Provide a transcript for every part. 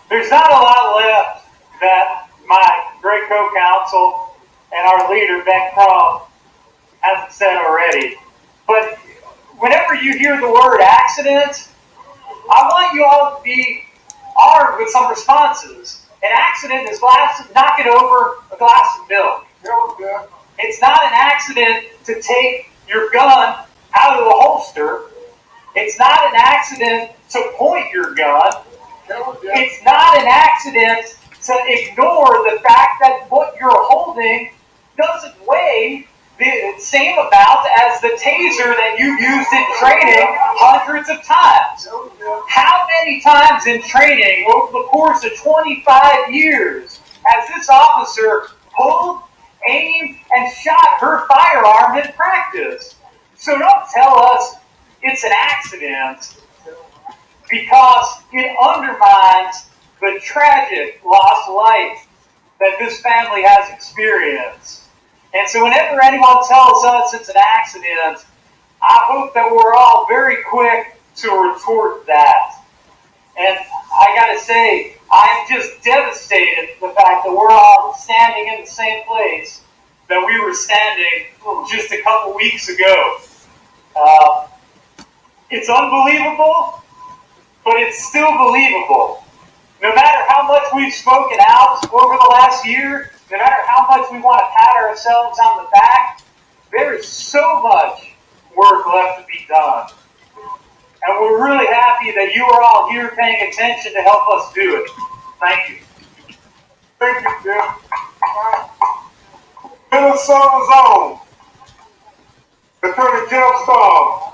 there's not a lot left that my great co-counsel and our leader, Ben Crump, hasn't said already. But whenever you hear the word accident, I want you all to be armed with some responses. An accident is knocking over a glass of milk. It's not an accident to take your gun out of the holster. It's not an accident to point your gun. It's not an accident to ignore the fact that what you're holding doesn't weigh the same amount as the taser that you used in training hundreds of times. How many times in training over the course of 25 years has this officer pulled, aimed, and shot her firearm in practice? So don't tell us it's an accident, because it undermines the tragic lost life that this family has experienced. And so whenever anyone tells us it's an accident, I hope that we're all very quick to retort that. And I gotta say, I'm just devastated at the fact that we're all standing in the same place that we were standing just a couple weeks ago. It's unbelievable, but it's still believable. No matter how much we've spoken out over the last year, no matter how much we want to pat ourselves on the back, there is so much work left to be done. And we're really happy that you are all here paying attention to help us do it. Thank you. Thank you, Jim. Minnesota's own Attorney Jeff Stahl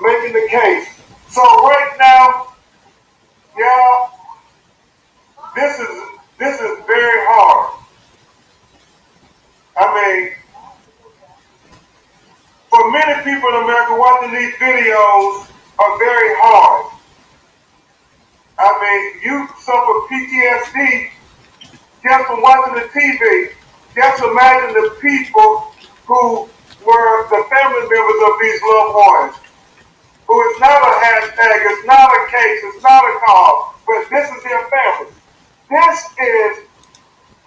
making the case. So right now, yeah, this is very hard. I mean, for many people in America, watching these videos are very hard. I mean, you suffer PTSD just from watching the TV. Just imagine the people who were the family members of these loved ones. Who is not a hashtag, it's not a case, it's not a call, but this is their family. This is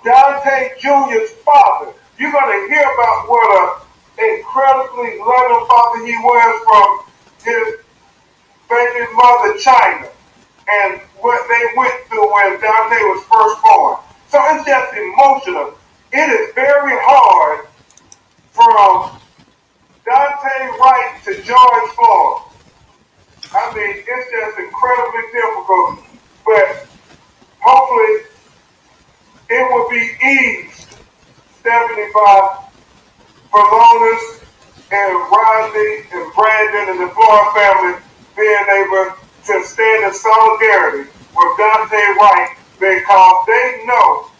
Dante Jr.'s father. You're going to hear about what an incredibly loving father he was from his baby mother, China, and what they went through when Dante was first born. So it's just emotional. It is very hard from Dante Wright to George Floyd. I mean, it's just incredibly difficult, but hopefully it will be eased, Stephanie, by Phalonis and Rodney and Brandon and the Floyd family being able to stand in solidarity with Dante Wright, because they know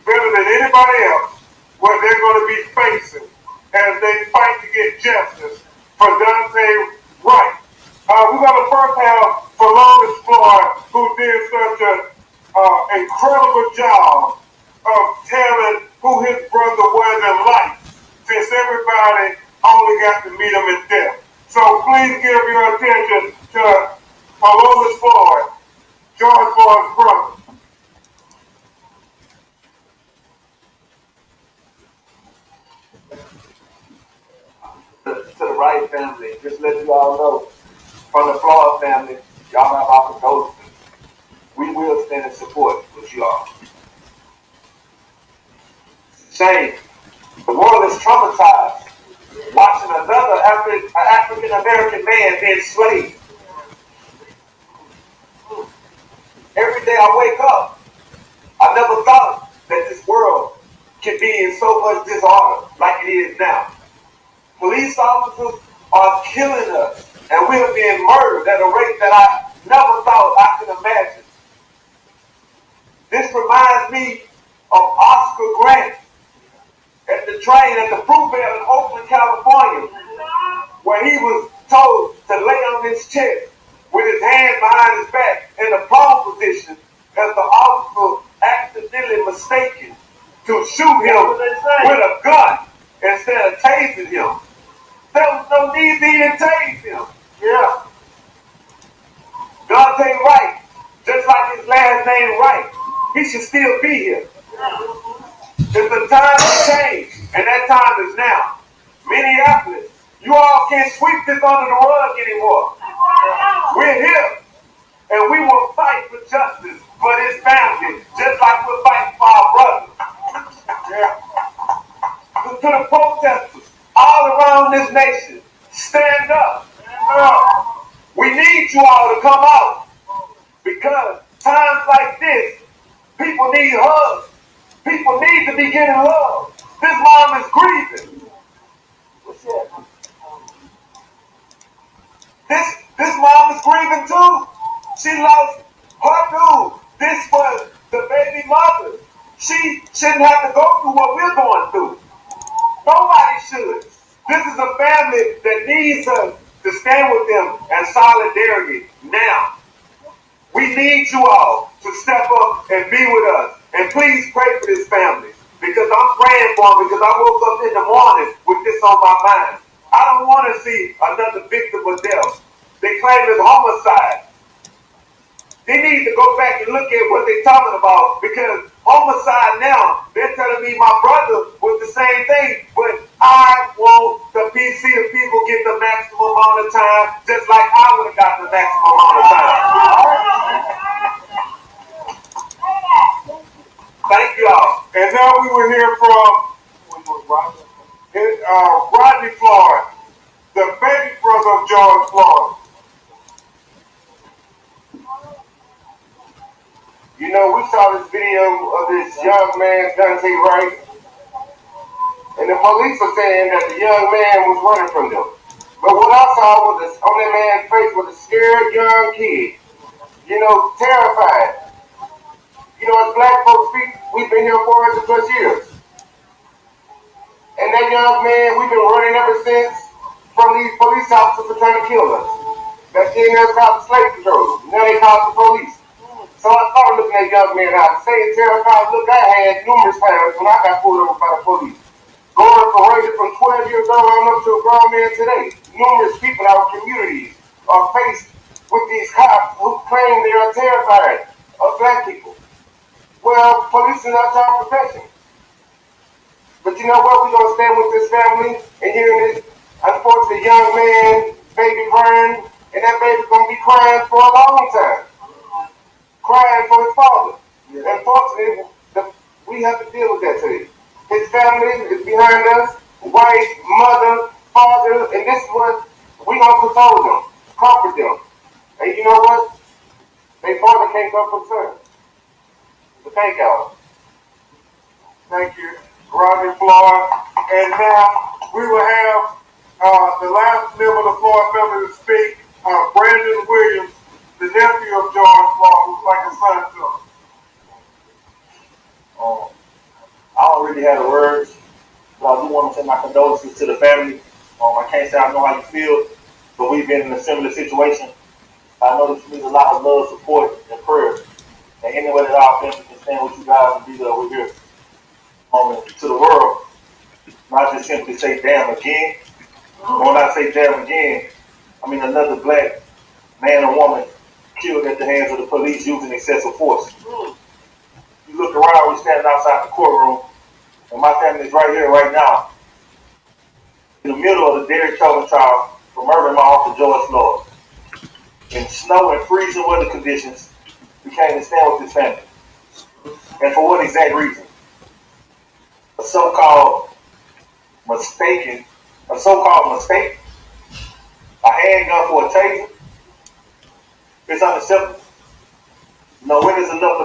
better than anybody else what they're going to be facing as they fight to get justice for Dante Wright. We're going to first have Phalonis Floyd, who did such an incredible job of telling who his brother was in life, since everybody only got to meet him in death. So please give your attention to Phalonis Floyd, George Floyd's brother. To the Wright family, just let you all know, from the Floyd family, y'all have our condolences. We will stand in support with you all. Shame. The world is traumatized watching another African American man being enslaved. Every day I wake up, I never thought that this world could be in so much disorder like it is now. Police officers are killing us, and we're being murdered at a rate that I never thought I could imagine. This reminds me of Oscar Grant at the train at the Fruitvale in Oakland, California, where he was told to lay on his chest with his hands behind his back in the prone position, as the officer accidentally mistaken to shoot him with a gun instead of tasing him. There was no need to even tase him. Yeah. Dante Wright, just like his last he should still be here. It's the time to change, and that time is now. Minneapolis, you all can't sweep this under the rug anymore. We're here, and we will fight for justice for this family, just like we're fighting for our brothers. To the protesters all around this nation, stand up. We need you all to come out, because times like this, people need hugs. People need to be getting love. This mom is grieving. This mom is grieving too. She lost her dude. This was the baby mother. She shouldn't have to go through what we're going through. Nobody should. This is a family that needs us to stand with them in solidarity now. We need you all to step up and be with us. And please pray for this family, because I'm praying for them, because I woke up in the morning with this on my mind. I don't want to see another victim of death. They claim it's homicide. They need to go back and look at what they're talking about, because homicide now, they're telling me my brother was the same thing, but I want the PC of people get the maximum amount of time, just like I would have got the maximum amount of time. Thank you all. And now we will hear from Rodney Floyd, the baby brother of George Floyd. You know, we saw this video of this young man, Dante Wright, and the police are saying that the young man was running from them. But what I saw was on that man's face was a scared young kid, you know, terrified. You know, as black folks speak, we've been here 400+ years. And that young man, we've been running ever since from these police officers for trying to kill us. That thing that's called the slave patrol. Now they call it the police. So I started looking at young man out, saying terrified look I had numerous times when I got pulled over by the police. Going from ranging from 12 years old on up to a grown man today. Numerous people in our communities are faced with these cops who claim they are terrified of black people. Well, police is not our profession. But you know what? We're going to stand with this family and hearing this unfortunate young man, baby crying, and that baby's going to be crying for a long time. Crying for his father. Unfortunately, we have to deal with that today. His family is behind us, wife, mother, father, and this is what we're going to console them, comfort them. And you know what? Their father can't comfort son. But thank y'all. Thank you, Rodney Floyd. And now we will have the last member of the Floyd family to speak, Brandon Williams, the nephew of George Floyd, who's like a son to him. I don't really have the words, but I do want to send my condolences to the family. I can't say I know how you feel, but we've been in a similar situation. I know that you need a lot of love, support, and prayer. And any way that our family can stand with you guys and be there over here to the world, not just simply say damn again. And when I say damn again, I mean another black man or woman killed at the hands of the police using excessive force. You look around, we're standing outside the courtroom, and my family is right here, right now, in the middle of the Derek Chauvin trial for murdering my uncle George Floyd. In snow and freezing weather conditions, we came to stand with this family. And for what exact reason? A so-called mistake, a handgun for a taser, it's unacceptable. No, when is enough?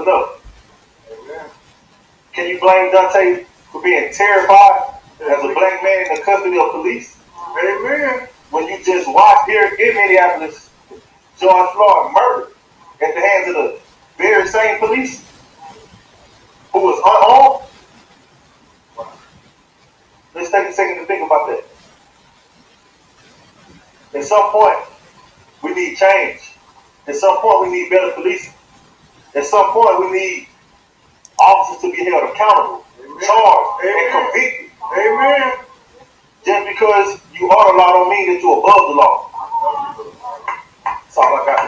Amen. Can you blame Dante for being terrified as a black man in the custody of police? Amen. When you just watched here in Minneapolis, George Floyd murdered at the hands of the very same police who was unarmed? Let's take a second to think about that. At some point, we need change. At some point, we need better policing. At some point, we need officers to be held accountable, charged, and convicted. Amen. Just because you are the law don't mean that you're above the law. That's all I got.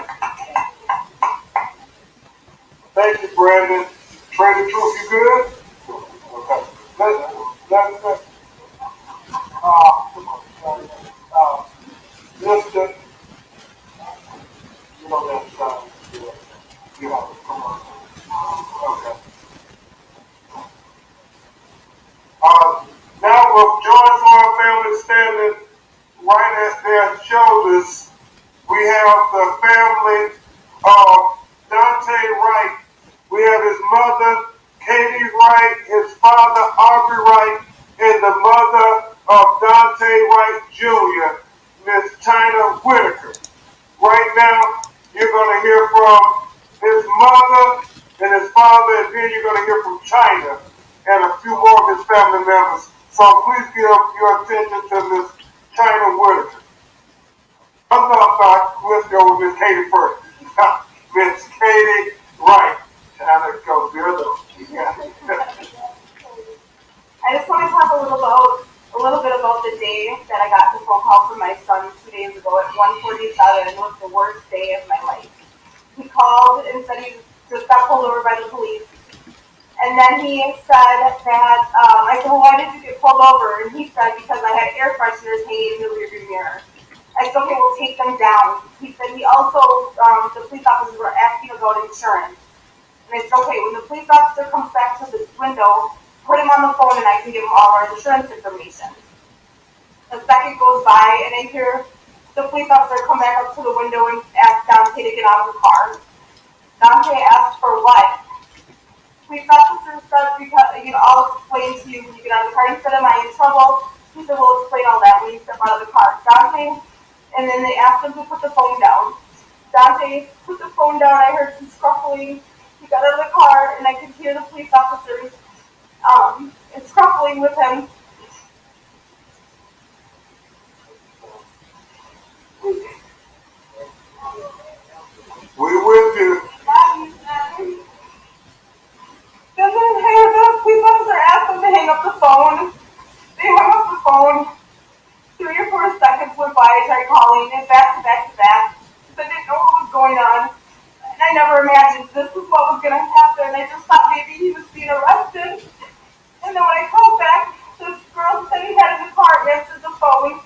Thank you, Brandon. You don't have to sign. You have to come on. Okay. Now with George Floyd family standing right at their shoulders, we have the family of Dante Wright. We have his mother, Katie Wright, his father, Aubrey Wright, and the mother of Dante Wright Jr., Miss China Whitaker. Right now, you're going to hear from his mother and his father, and then you're going to hear from China and a few more of his family members. So please give your attention to Miss China Whitaker. I'm sorry, let's go with Miss Katie first. Miss Katie Wright. China, go there though. I just want to talk a little bit about the day that I got the phone call from my son 2 days ago at 1:47. It was the worst day of my life. He called and said he just got pulled over by the police. And then he said that, I said, well, why did you get pulled over? And he said, because I had air fresheners hanging in the rearview mirror. I said, okay, we'll take them down. He said he also, the police officers were asking about insurance. And I said, okay, when the police officer comes back to the window, put him on the phone and I can give him all our insurance information. A second goes by and I hear the police officer come back up to the window and ask Dante to get out of the car. Dante asked for what? Police officer said, because, I'll explain to you when you get out of the car. He said, am I in trouble? He said, we'll explain all that when you step out of the car. Dante, and then they asked him to put the phone down. Dante put the phone down. I heard some scruffling. He got out of the car and I could hear the police officers scruffling with him. We with you. Then the police officer asked them to hang up the phone. They hung up the phone. 3 or 4 seconds went by. I tried calling it back to back to back. I didn't know what was going on. And I never imagined this is what was going to happen. I just thought maybe he was being arrested. And then when I called back, the girl said he had in the car answered the phone.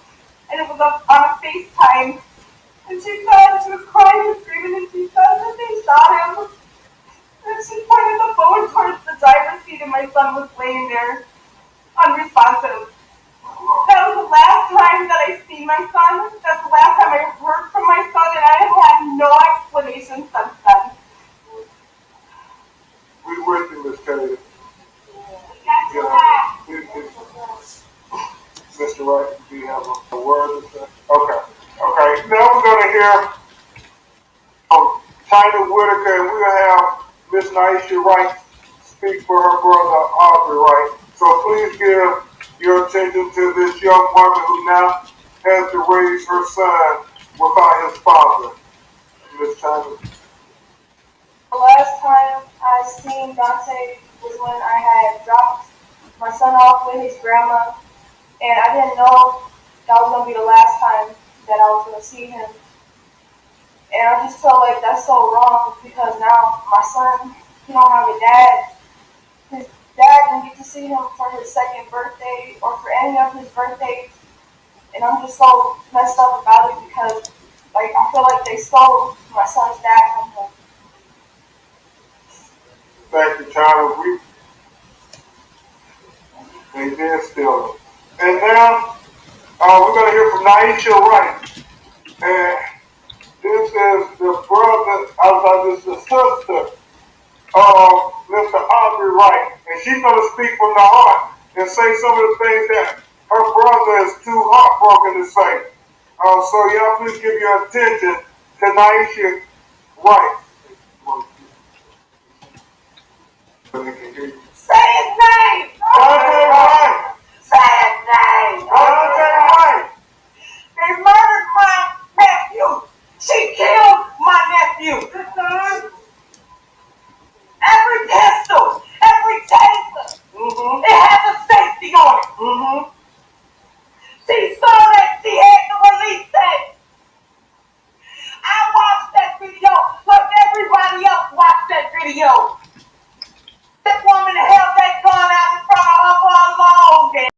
And it was on a FaceTime. And she said, she was crying and screaming, and she said that they shot him. And she pointed the phone towards the driver's seat, and my son was laying there, unresponsive. That was the last time that I seen my son. That's the last time I heard from my son, and I have had no explanation since then. We with you, Miss Katie. Mr. Wright, do you have a word to say? Okay. Now we're going to hear from China Whitaker, and we'll have Miss Naisha Wright speak for her brother Aubrey Wright. So please give your attention to this young woman who now has to raise her son without his father. Miss China. The last time I seen Dante was when I had dropped my son off with his grandma, and I didn't know that was going to be the last time that I was going to see him. And I just felt like that's so wrong because now my son, he don't have a dad. His dad didn't get to see him for his second birthday or for any of his birthdays. And I'm just so messed up about it because, I feel like they stole my son's dad from him. Thank you, China. They did steal it. And now we're going to hear from Naisha Wright. And this is the sister of Mr. Aubrey Wright. And she's going to speak from the heart and say some of the things that her brother is too heartbroken to say. So y'all please give your attention to Naisha Wright. Say his name! Dante Wright! Say his name! Dante Wright! They murdered my nephew! She killed my nephew! Every pistol, every taser, it has a safety on it. She saw that she had to release that. I watched that video like everybody else watched that video. That woman held that gun out in front of her for a long day.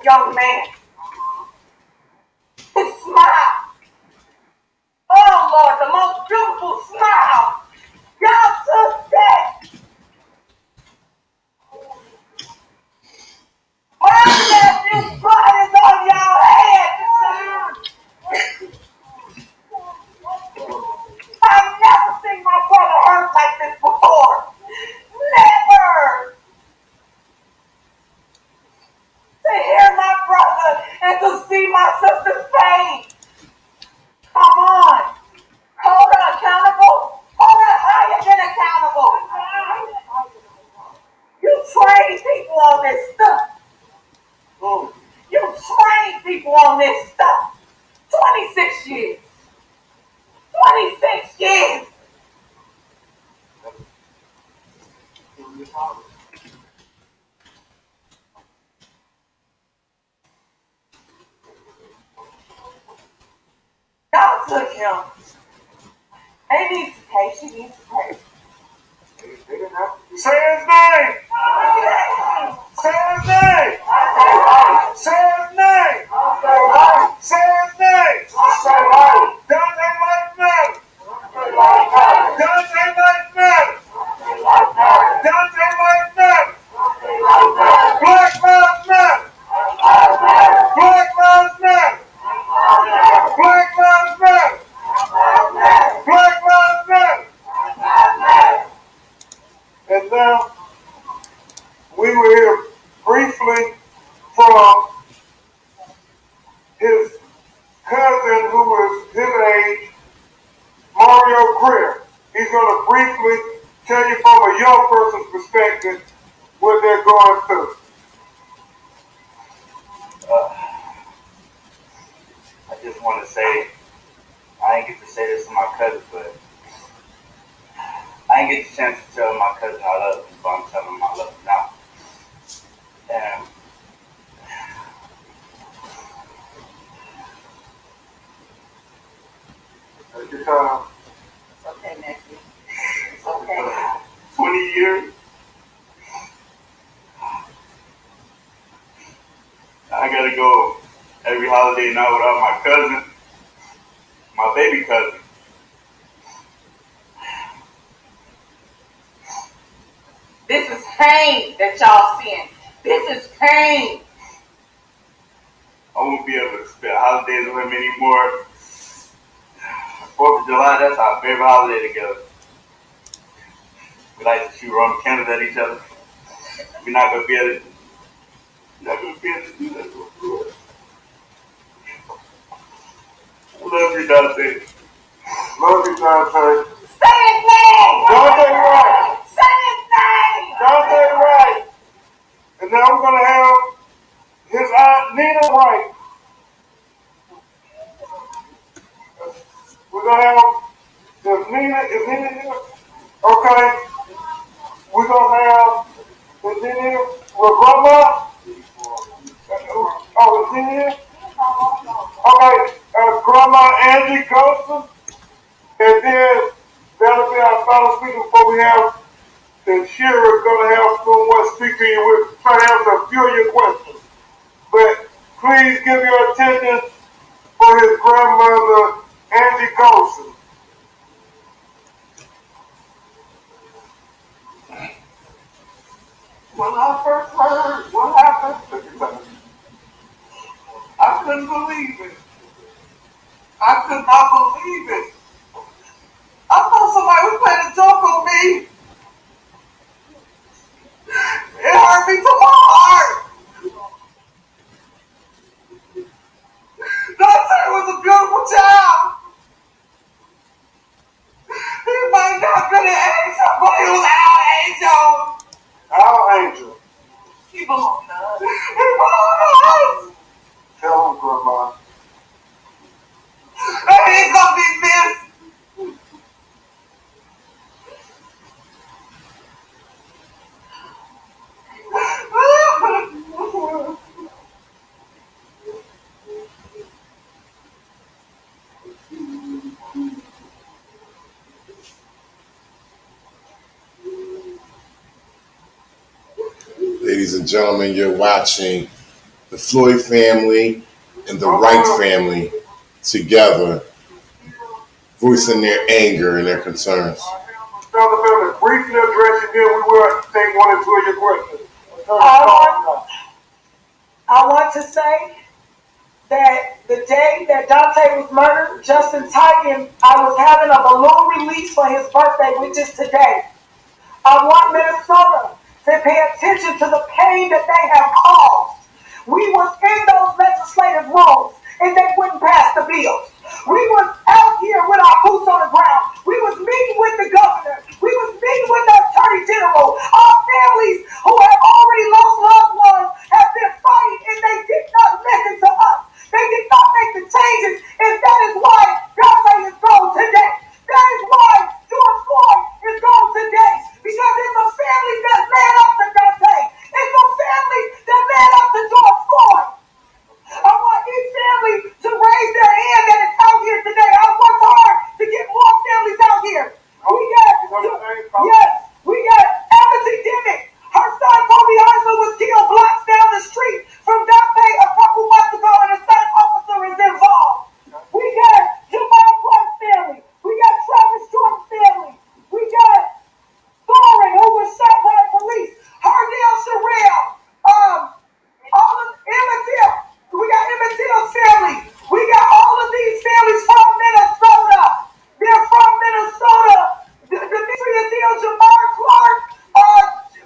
beautiful young man. His smile. Oh Lord, the most beautiful smile. Y'all took that. My nephew's blood is on y'all hands. I've never seen my brother hurt like this before. Never. To hear my brother and to see my sister's pain. Come on. Hold her accountable. Hold her higher than accountable. You train people on this stuff. You train people on this stuff. 26 years. 26 years. God took him. They need to pay. She needs to pay. Say his name. Say his name. Say his name. Say his name. Dante Life Matter. Dante Life Matter. Dante Life Matter. Black Lives Matter. Black Lives Matter. Black Lives Matter. Black Lives Matter. And now we will hear briefly from his cousin who was his age, Mario Greer. He's going to briefly tell you from a young person's perspective what they're going through. I just want to say, I didn't get to say this to my cousin, but I didn't get the chance to tell my cousin I love him, but I'm telling him I love him now. And Take your time. It's okay, nephew. It's okay. 20 years, I gotta go every holiday now without my cousin, my baby cousin. This is pain that y'all seeing. This is pain. I won't be able to spend holidays with him anymore. 4th of July, that's our favorite holiday together. We like to shoot Roman candles at each other. We're not gonna be able to do that. I love you, Dante. Love you, Dante. Say his name. Dante Wright. Say his name. Dante Wright. And now we're going to have his aunt, Nina Wright. We're going to have, is Nina here? Okay. We're going to have, is Nina here? With Grandma? Oh, is Nina here? Okay. Grandma Angie Colson. And then that'll be our final speaker before we have the sheriff going to have someone speak to you with, try to answer a few of your questions. But please give your attendance for his grandmother, Angie Colson. When I first heard what happened, I couldn't believe it. I could not believe it. I thought somebody was playing a joke on me. It hurt me to my heart. Dante was a beautiful child. He might not have been an angel, but he was our angel. Our angel. He belonged to us. He belonged to us. Tell him, Grandma. And he's gonna be missed. Ladies and gentlemen, you're watching the Floyd family and the Wright family together, voicing their anger and their concerns. Briefly address it, then we will take one or two of your questions. I want to say that the day that Dante was murdered, Justin Tigan, I was having a balloon release for his birthday, which is today. I want Minnesota to pay attention to the pain that they have caused. We was in those legislative rooms and they wouldn't pass the bills. We was out here with our boots on the ground. We was meeting with the governor. We was meeting with the attorney general. Our families who have already lost loved ones have been fighting and they did not listen to us. They did not make the changes, and that is why Dante is gone today. That is why George Floyd is gone today. Because it's the families that led up to Dante. It's the families that led up to George Floyd. I want each family to raise their hand that is out here today. I worked hard to get more families out here. We got Amity Dimmick. Her son Kobe Heisler was killed blocks down the street from Dante a couple months ago, and the same officer is involved. We got Jamal Price's family. We got Travis Jordan's family. We got Thorin, who was shot by the police. Hardell Sherrill. All of Emmett Till. We got Emmett Till's family. We got all of these families from Minnesota. They're from Minnesota. Demetrius Hill, Jamar Clark,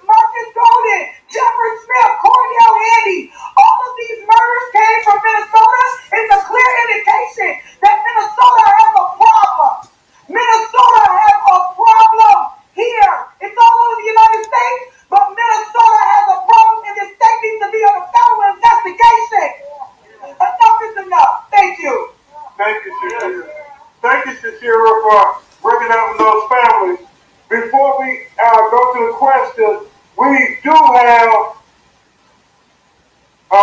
Marcus Golden, Jeffrey Smith, Cornell Andy. All of these murders came from Minnesota. It's a clear indication that Minnesota has a problem. Minnesota has a problem here. It's all over the United States, but Minnesota has a problem, and the state needs to be on a federal investigation. Enough is enough. Thank you. Thank you, Shashira. Thank you, Shashira, for working out with those families. Before we go to the questions, we do have a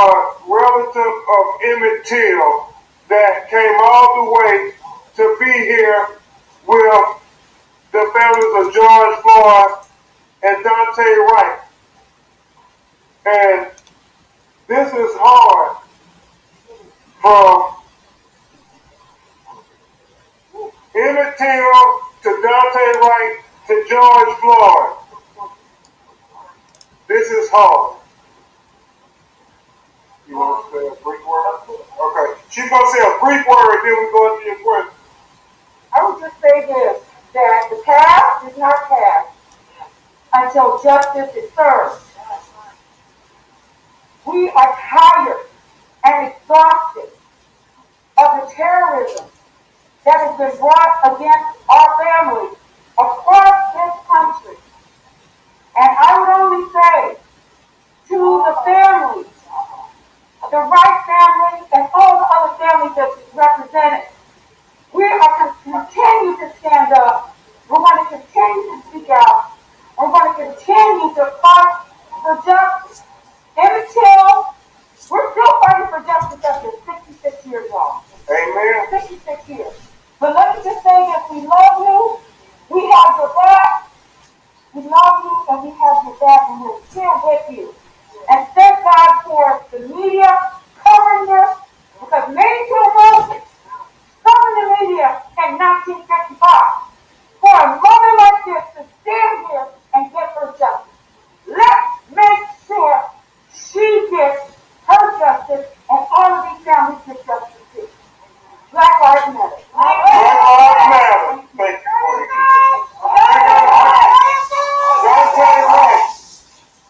relative of Emmett Till that came all the way to be here with the families of George Floyd and Dante Wright. And this is hard from Emmett Till to Dante Wright to George Floyd. This is hard. You want to say a brief word? Okay. She's going to say a brief word, then we go into your question. I would just say this, that the past is not past until justice is served. We are tired and exhausted of the terrorism that has been brought against our families across this country. And I would only say to the families, the Wright family, and all the other families that's represented, we are going to continue to stand up. We're going to continue to speak out. We're going to continue to fight for justice. Emmett Till, we're still fighting for justice after 66 years old. Amen. 66 years. But let me just say this, we love you, we have your back, we love you, and we have your back, and we're still with you. And thank God for the media covering this, because many people covered the media in 1955 for a mother like this to stand here and get her justice. Let's make sure she gets her justice and all of these families get justice too. Black Lives Matter. Black Lives Matter. Thank you for it.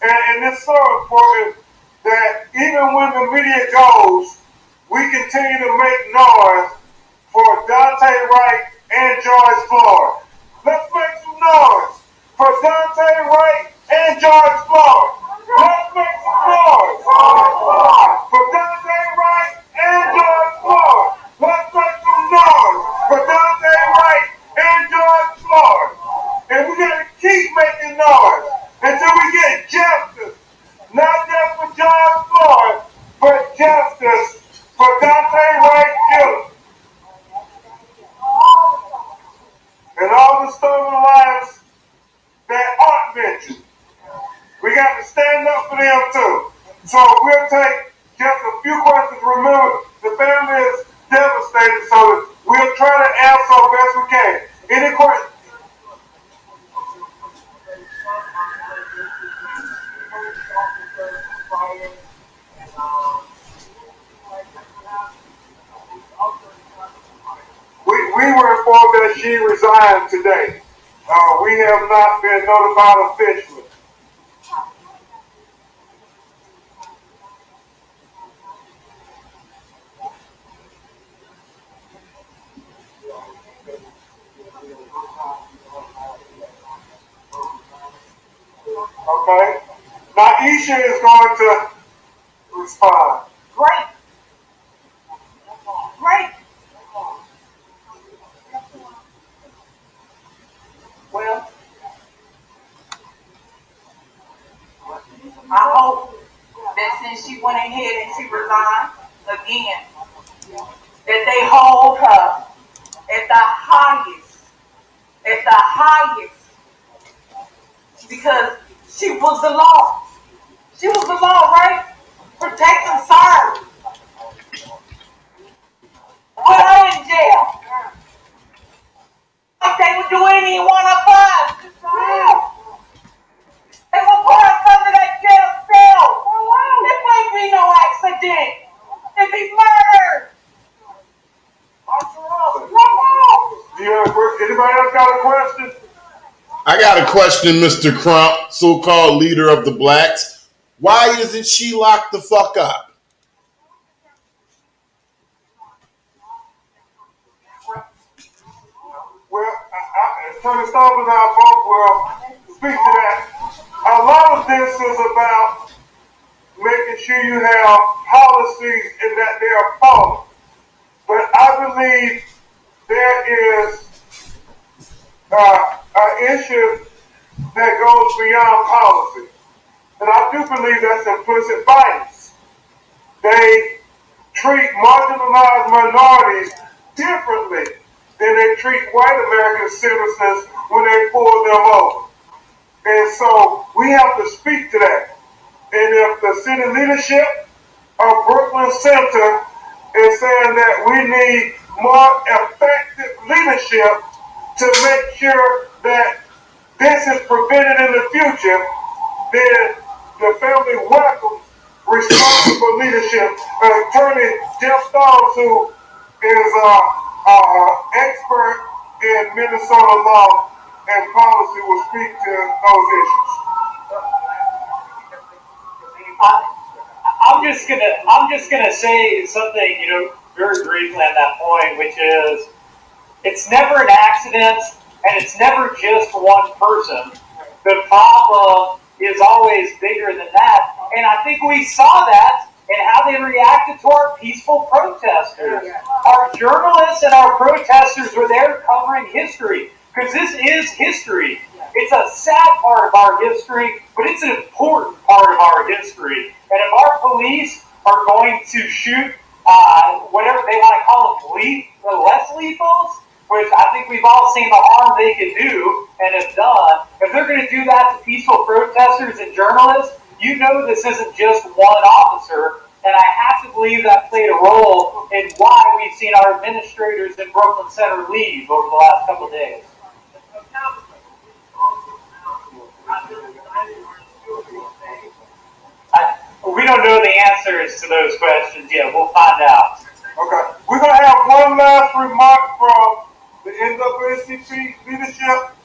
And it's so important that even when the media goes, we continue to make noise for Dante Wright and George Floyd. Let's make some noise for Dante Wright and George Floyd. Let's make some noise for Dante Wright and George Floyd. Let's make some noise for Dante Wright and George Floyd. And we got to keep making noise until we get justice. Not just for George Floyd, but justice for Dante Wright Jr. And all the stolen lives that aren't mentioned. We got to stand up for them too. So we'll take Just a few questions. Remember, the family is devastated, so we'll try to answer as best we can. Any questions? We were informed that she resigned today. We have not been notified officially. Okay. Now Isha is going to respond. Great. Great. Well, I hope that since she went ahead and she resigned again, that they hold her at the highest, because she was the law. She was the law, right? Protect and serve. Put her in jail. Like they would do any one of us. They will put us under that jail cell. It might be no accident. It'd be murder. Do you have a question? Anybody else got a question? I got a question, Mr. Crump, so-called leader of the blacks. Why isn't she locked the fuck up? Well, Attorney Stallman and I both will speak to that. A lot of this is about making sure you have policies and that they are followed. But I believe there is an issue that goes beyond policy. And I do believe that's implicit bias. They treat marginalized minorities differently than they treat white American citizens when they pull them over. And so we have to speak to that. And if the city leadership of Brooklyn Center is saying that we need more effective leadership to make sure that this is prevented in the future, then the family welcomes responsible leadership. Attorney Jeff Stallman, who is expert in Minnesota law and policy, will speak to those issues. I'm just gonna say something, very briefly on that point, which is it's never an accident and it's never just one person. The problem is always bigger than that, and I think we saw that in how they reacted to our peaceful protesters. Our journalists and our protesters were there covering history, because this is history. It's a sad part of our history, but it's an important part of our history. And if our police are going to shoot whatever they want to call them, less lethals, which I think we've all seen the harm they can do and have done, if they're going to do that to peaceful protesters and journalists, this isn't just one officer, and I have to believe that played a role in why we've seen our administrators in Brooklyn Center leave over the last couple of days. We don't know the answers to those questions yet. We'll find out. Okay. We're going to have one last remark from the NAACP leadership.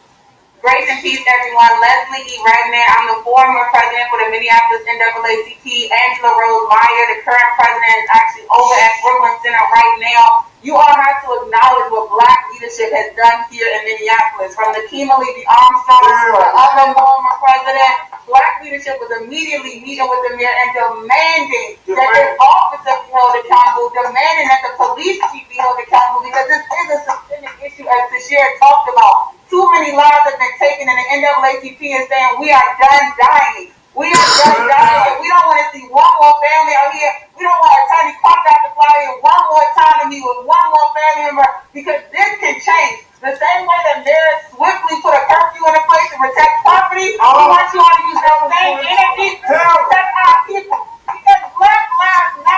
Grace and peace, everyone. Leslie E. Redman. I'm the former president for the Minneapolis NAACP. Angela Rose Meyer, the current president, is actually over at Brooklyn Center right now. You all have to acknowledge what Black leadership has done here in Minneapolis. From the Kimberly B. Armstrong to the other former president, Black leadership was immediately meeting with the mayor and demanding that this officer be held accountable, demanding that the police chief be held accountable, because this is a systemic issue, as Tashir talked about. Too many lives have been taken, and the NAACP is saying we are done dying. We are done dying. We don't want to see one more family out here. We don't want Attorney Crump to fly in one more time to meet with one more family member, because this can change. The same way that mayor swiftly put a curfew in place to protect property, we want you all to use that same energy to protect our people. Because Black Lives Matter.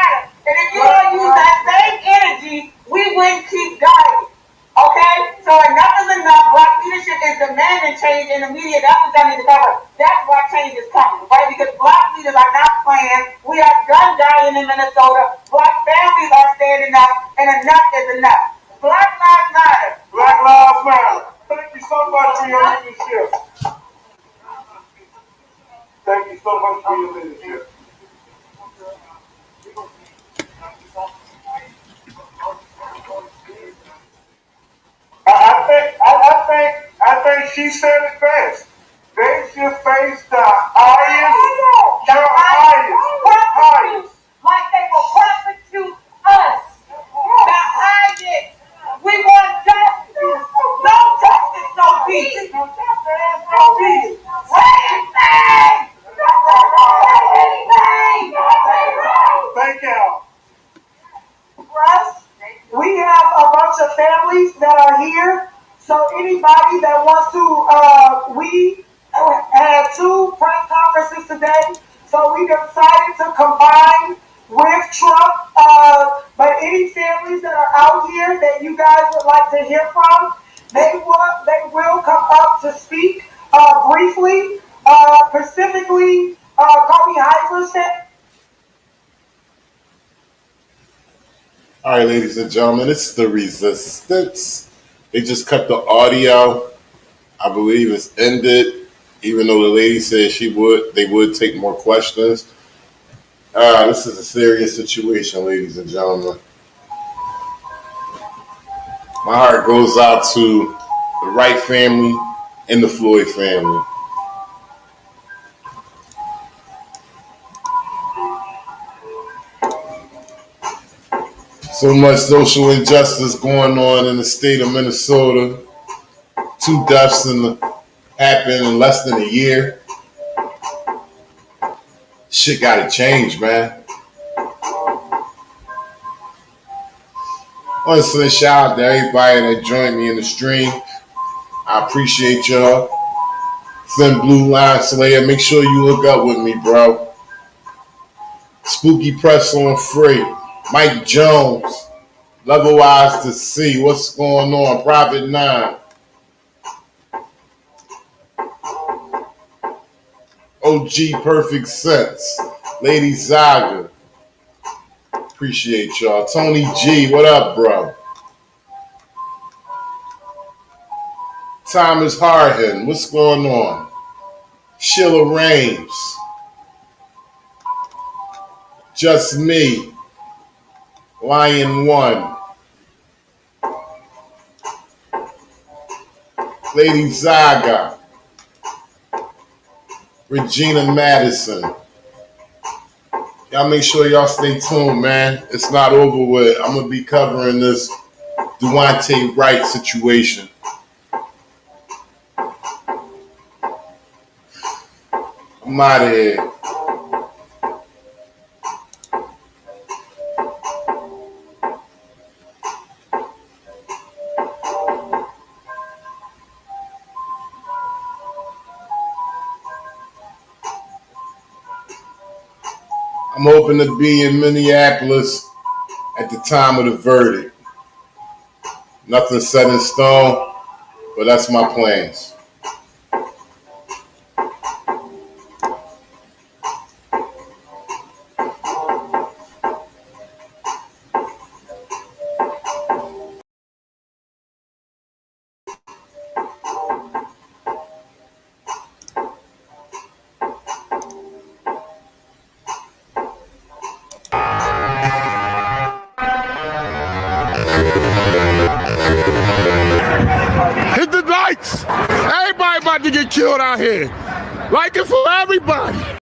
in the media, that's what they need to cover. That's why change is coming, right? Because black leaders are not playing. We are gun dying in Minnesota. Black families are standing up, and enough is enough. Black Lives Matter. Black Lives Matter. Thank you so much for your leadership. Thank you so much for your leadership. I think she said it best. They should face the highest. Like they will prosecute us. The highest. We want justice. No justice, no peace. No justice, no peace. Anything. Thank y'all. Russ, we have a bunch of families that are here. So anybody that wants to, we had 2 press conferences today. So we decided to combine with Trump. But any families that are out here that you guys would like to hear from, they will come up to speak briefly. Specifically, Kobe Heisler said. All right, ladies and gentlemen, it's the Resistance. They just cut the audio. I believe it's ended, even though the lady said they would take more questions. This is a serious situation, ladies and gentlemen. My heart goes out to the Wright family and the Floyd family. So much social injustice going on in the state of Minnesota. 2 deaths happened in less than a year. Shit gotta change, man. I want to send a shout out to everybody that joined me in the stream. I appreciate y'all. Thin Blue Line Slayer, make sure you look up with me, bro. Spooky Press on Free. Mike Jones, Level Eyes to See what's going on. Private 9. OG Perfect Sense. Lady Zaga. Appreciate y'all. Tony G, what up, bro? Thomas Harden, what's going on? Sheila Rames. Just Me. Lion 1. Lady Zaga. Regina Madison. Y'all make sure y'all stay tuned, man. It's not over with. I'm going to be covering this Duante Wright situation. I'm out of here. I'm hoping to be in Minneapolis at the time of the verdict. Nothing set in stone, but that's my plans. Hit the lights. Everybody about to get killed out here. Like it for everybody.